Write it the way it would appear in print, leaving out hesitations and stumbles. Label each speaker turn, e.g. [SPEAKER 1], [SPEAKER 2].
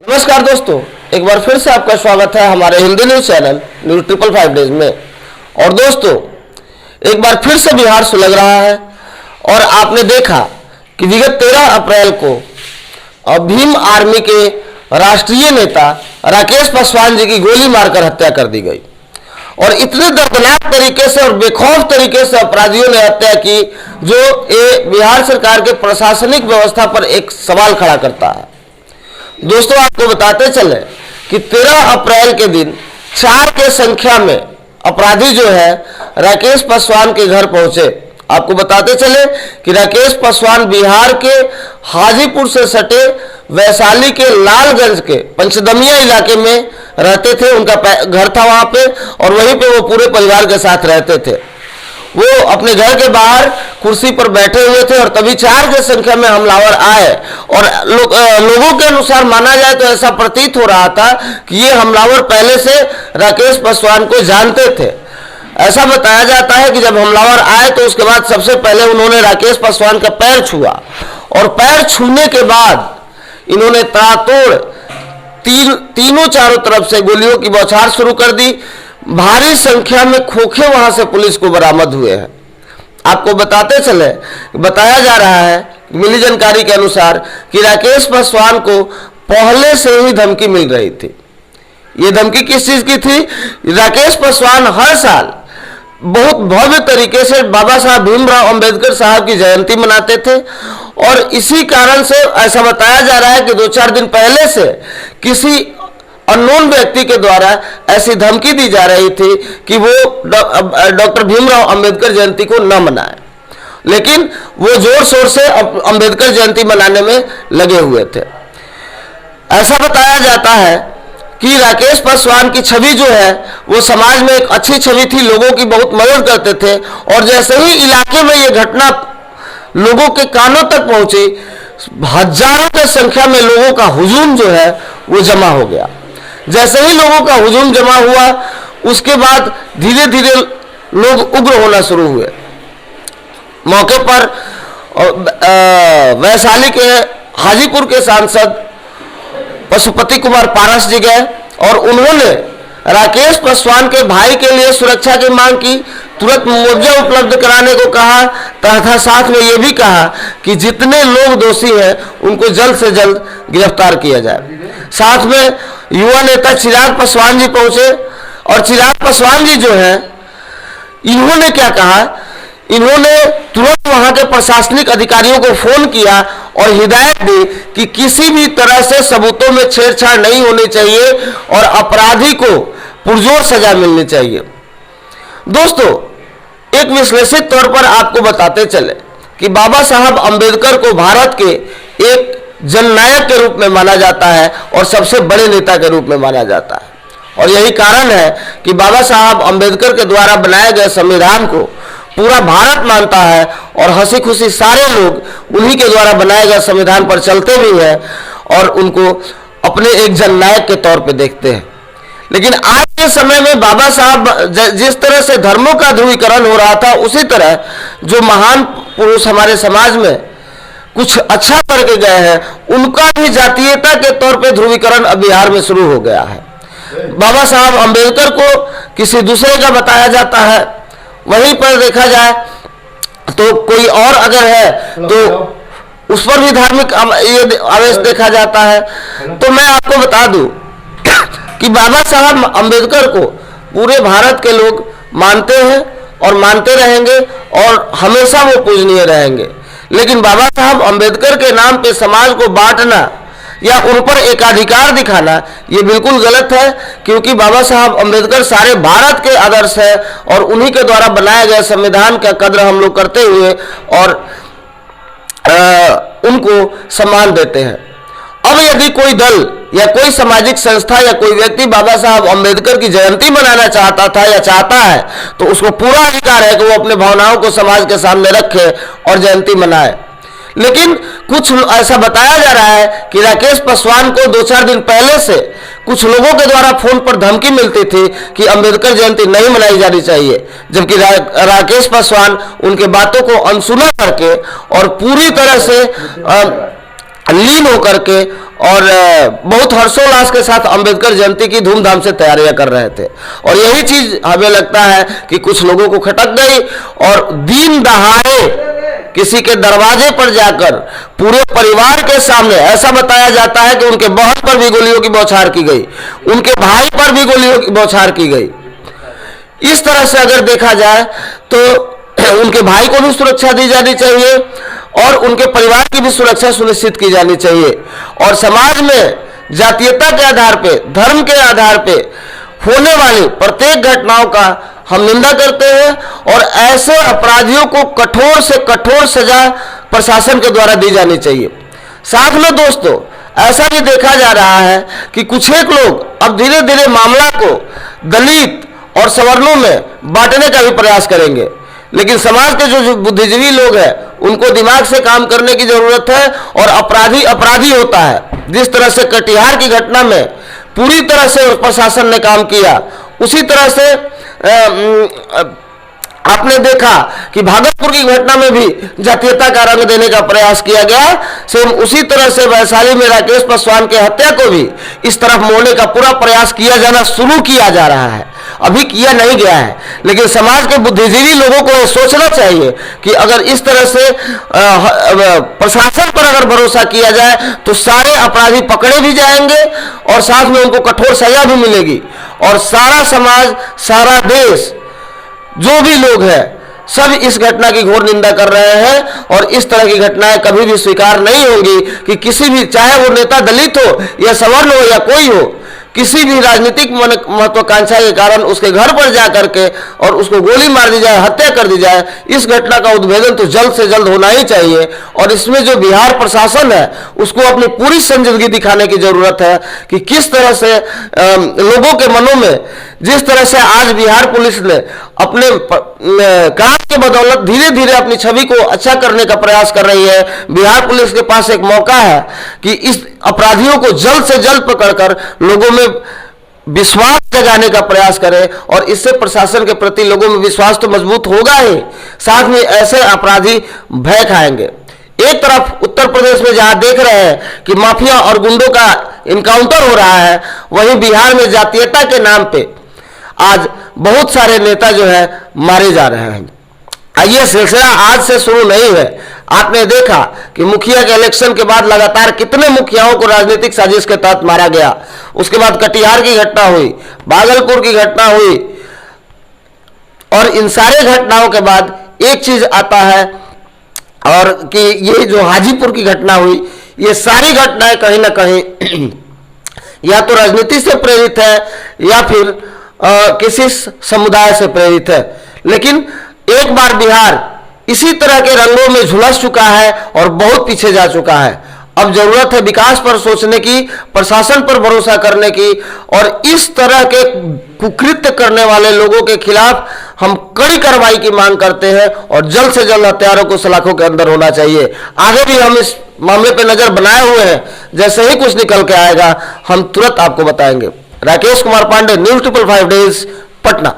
[SPEAKER 1] नमस्कार दोस्तों, एक बार फिर से आपका स्वागत है हमारे Hindi news channel news 555 days में। और दोस्तों, एक बार फिर से बिहार सुलग रहा है और आपने देखा कि विगत 13 अप्रैल को भीम आर्मी के राष्ट्रीय नेता राकेश पासवान जी की गोली मारकर हत्या कर दी गई। और इतने दर्दनाक तरीके से और बेखौफ तरीके से अपराधियों ने हत्या की, जो ये बिहार सरकार के प्रशासनिक व्यवस्था पर एक सवाल खड़ा करता है। दोस्तों, आपको बताते चले कि 13 अप्रैल के दिन 4 के संख्या में अपराधी जो है राकेश पासवान के घर पहुंचे। आपको बताते चले कि राकेश पासवान बिहार के हाजीपुर से सटे वैशाली के लालगंज के पंचदमिया इलाके में रहते थे। उनका घर था वहां पे और वहीं पे वो पूरे परिवार के साथ रहते थे। वो अपने घर के बाहर कुर्सी पर बैठे हुए थे और तभी 4 की संख्या में हमलावर आए। और लोगों के अनुसार माना जाए तो ऐसा प्रतीत हो रहा था कि ये हमलावर पहले से राकेश पासवान को जानते थे। ऐसा बताया जाता है कि जब हमलावर आए तो उसके बाद सबसे पहले उन्होंने राकेश पासवान का पैर छुआ और पैर छूने के बाद इन्होंने ताबड़तोड़ तीनों चारों तरफ से गोलियों की बौछार शुरू कर दी। भारी संख्या में खोखे वहां से पुलिस को बरामद हुए हैं। आपको बताया जा रहा है, मिली जानकारी के अनुसार, कि राकेश पासवान को पहले से ही धमकी मिल रही थी। ये धमकी किस चीज की थी? राकेश पासवान हर साल बहुत भव्य तरीके से बाबा साहब भीमराव अंबेडकर साहब की जयंती मनाते थे और इसी कारण से ऐसा बताया जा रहा है कि 2-4 दिन पहले से किसी अननोन व्यक्ति के द्वारा ऐसी धमकी दी जा रही थी कि वो डॉक्टर भीमराव अंबेडकर जयंती को न मनाए। लेकिन वो जोर शोर से अंबेडकर जयंती मनाने में लगे हुए थे। ऐसा बताया जाता है कि राकेश पासवान की छवि जो है वो समाज में एक अच्छी छवि थी, लोगों की बहुत मदद करते थे। और जैसे ही इलाके में ये घटना लोगों के कानों तक पहुंची, हजारों की संख्या में लोगों का हुजूम जो है वो जमा हो गया। जैसे ही लोगों का हुजूम जमा हुआ, उसके बाद धीरे धीरे लोग उग्र होना शुरू हुए। मौके पर वैशाली के हाजीपुर के सांसद पशुपति कुमार पारस जी गए और उन्होंने राकेश पासवान के भाई के लिए सुरक्षा की मांग की, तुरंत मुआवजा उपलब्ध कराने को कहा, तथा साथ में ये भी कहा कि जितने लोग दोषी हैं उनको जल्द से जल्द गिरफ्तार किया जाए। साथ में युवा नेता चिराग पासवान जी पहुंचे और चिराग पासवान जी जो है, इन्होंने क्या कहा, इन्होंने तुरंत वहां के प्रशासनिक अधिकारियों को फोन किया और हिदायत दी कि किसी भी तरह से सबूतों में छेड़छाड़ नहीं होनी चाहिए और अपराधी को पुरजोर सजा मिलनी चाहिए। दोस्तों, एक विश्लेषित तौर पर आपको बताते चले कि बाबा साहब अंबेडकर को भारत के एक जननायक के रूप में माना जाता है और सबसे बड़े नेता के रूप में माना जाता है। और यही कारण है कि बाबा साहब अंबेडकर के द्वारा बनाए गए संविधान को पूरा भारत मानता है और हंसी खुशी सारे लोग उन्हीं के द्वारा बनाए गए संविधान पर चलते भी हैं और उनको अपने एक जननायक के तौर पे देखते हैं। लेकिन आज के समय में बाबा साहब जिस तरह से धर्मों का ध्रुवीकरण हो रहा था, उसी तरह जो महान पुरुष हमारे समाज में कुछ अच्छा करके गए हैं, उनका भी जातीयता के तौर पे ध्रुवीकरण अब बिहार में शुरू हो गया है। बाबा साहब अंबेडकर को किसी दूसरे का बताया जाता है, वहीं पर देखा जाए तो कोई और अगर है तो उस पर भी धार्मिक ये आवेश देखा जाता है। तो मैं आपको बता दूं कि बाबा साहब अंबेडकर को पूरे भारत के लोग मानते हैं और मानते रहेंगे और हमेशा वो पूजनीय रहेंगे। लेकिन बाबा साहब अंबेडकर के नाम पे समाज को बांटना या उन पर एकाधिकार दिखाना ये बिल्कुल गलत है, क्योंकि बाबा साहब अंबेडकर सारे भारत के आदर्श है और उन्हीं के द्वारा बनाए गए संविधान का कद्र हम लोग करते हुए और उनको सम्मान देते हैं। अब यदि कोई दल या कोई सामाजिक संस्था या कोई व्यक्ति बाबा साहब अंबेडकर की जयंती मनाना चाहता था या चाहता है, तो उसको पूरा अधिकार है कि वो अपने भावनाओं को समाज के सामने रखे और जयंती मनाए। लेकिन कुछ ऐसा बताया जा रहा है कि राकेश पासवान को 2-4 दिन पहले से कुछ लोगों के द्वारा फोन पर धमकी मिलती थी कि अंबेडकर जयंती नहीं मनाई जानी चाहिए, जबकि राकेश पासवान उनके बातों को अनसुना करके और पूरी तरह से लीन होकर के और बहुत हर्षोल्लास के साथ अंबेडकर जयंती की धूमधाम से तैयारियां कर रहे थे। और यही चीज हमें लगता है कि कुछ लोगों को खटक गई और दिन दहाड़े किसी के दरवाजे पर जाकर पूरे परिवार के सामने ऐसा बताया जाता है कि उनके बहन पर भी गोलियों की बौछार की गई, उनके भाई पर भी गोलियों की बौछार की गई। इस तरह से अगर देखा जाए तो उनके भाई को भी सुरक्षा दी जानी चाहिए और उनके परिवार की भी सुरक्षा सुनिश्चित की जानी चाहिए। और समाज में जातीयता के आधार पे, धर्म के आधार पे होने वाली प्रत्येक घटनाओं का हम निंदा करते हैं और ऐसे अपराधियों को कठोर से कठोर सजा प्रशासन के द्वारा दी जानी चाहिए। साथ में दोस्तों ऐसा भी देखा जा रहा है कि कुछ एक लोग अब धीरे धीरे मामला को दलित और सवर्णों में बांटने का भी प्रयास करेंगे, लेकिन समाज के जो बुद्धिजीवी लोग हैं उनको दिमाग से काम करने की जरूरत है और अपराधी अपराधी होता है। जिस तरह से कटिहार की घटना में पूरी तरह से प्रशासन ने काम किया, उसी तरह से आपने देखा कि भागलपुर की घटना में भी जातीयता का रंग देने का प्रयास किया गया। सेम उसी तरह से वैशाली में राकेश पासवान के हत्या को भी इस तरफ मोड़ने का पूरा प्रयास किया जाना शुरू किया जा रहा है, अभी किया नहीं गया है। लेकिन समाज के बुद्धिजीवी लोगों को यह सोचना चाहिए कि अगर इस तरह से प्रशासन पर अगर भरोसा किया जाए तो सारे अपराधी पकड़े भी जाएंगे और साथ में उनको कठोर सजा भी मिलेगी और सारा समाज, सारा देश, जो भी लोग हैं सब इस घटना की घोर निंदा कर रहे हैं। और इस तरह की घटनाएं कभी भी स्वीकार नहीं होंगी कि किसी भी, चाहे वो नेता दलित हो या सवर्ण हो या कोई हो, किसी भी राजनीतिक महत्वाकांक्षा के कारण उसके घर पर जा करके और उसको गोली मार दी जाए, हत्या कर दी जाए। इस घटना का उद्भेदन तो जल्द से जल्द होना ही चाहिए और इसमें जो बिहार प्रशासन है उसको अपनी पूरी संजीदगी दिखाने की जरूरत है कि किस तरह से लोगों के मनों में, जिस तरह से आज बिहार पुलिस ने अपने काम के बदौलत धीरे धीरे अपनी छवि को अच्छा करने का प्रयास कर रही है। बिहार पुलिस के पास एक मौका है कि इस अपराधियों को जल्द से जल्द पकड़कर लोगों में विश्वास जगाने का प्रयास करें और इससे प्रशासन के प्रति लोगों में विश्वास तो मजबूत होगा ही, साथ में ऐसे अपराधी भय खाएंगे। एक तरफ उत्तर प्रदेश में जहां देख रहे हैं कि माफिया और गुंडों का इनकाउंटर हो रहा है, वहीं बिहार में जातीयता के नाम पे आज बहुत सारे नेता जो है मारे जा रहे हैं। ये सिलसिला आज से शुरू नहीं है। आपने देखा कि मुखिया के इलेक्शन के बाद लगातार कितने मुखियाओं को राजनीतिक साजिश के तहत मारा गया। उसके बाद कटिहार की घटना हुई, भागलपुर की घटना हुई और इन सारे घटनाओं के बाद एक चीज आता है और कि ये जो हाजीपुर की घटना हुई, ये सारी घटनाएं कहीं ना कहीं या तो राजनीति से प्रेरित है या फिर किसी समुदाय से प्रेरित है। लेकिन एक बार बिहार इसी तरह के रंगों में झुलस चुका है और बहुत पीछे जा चुका है। अब जरूरत है विकास पर सोचने की, प्रशासन पर भरोसा करने की और इस तरह के कुकृत्य करने वाले लोगों के खिलाफ हम कड़ी कार्रवाई की मांग करते हैं और जल्द से जल्द हत्यारों को सलाखों के अंदर होना चाहिए। आगे भी हम इस मामले पर नजर बनाए हुए हैं, जैसे ही कुछ निकल के आएगा हम तुरंत आपको बताएंगे। Rakesh Kumar Pandey, news 555 days, Patna.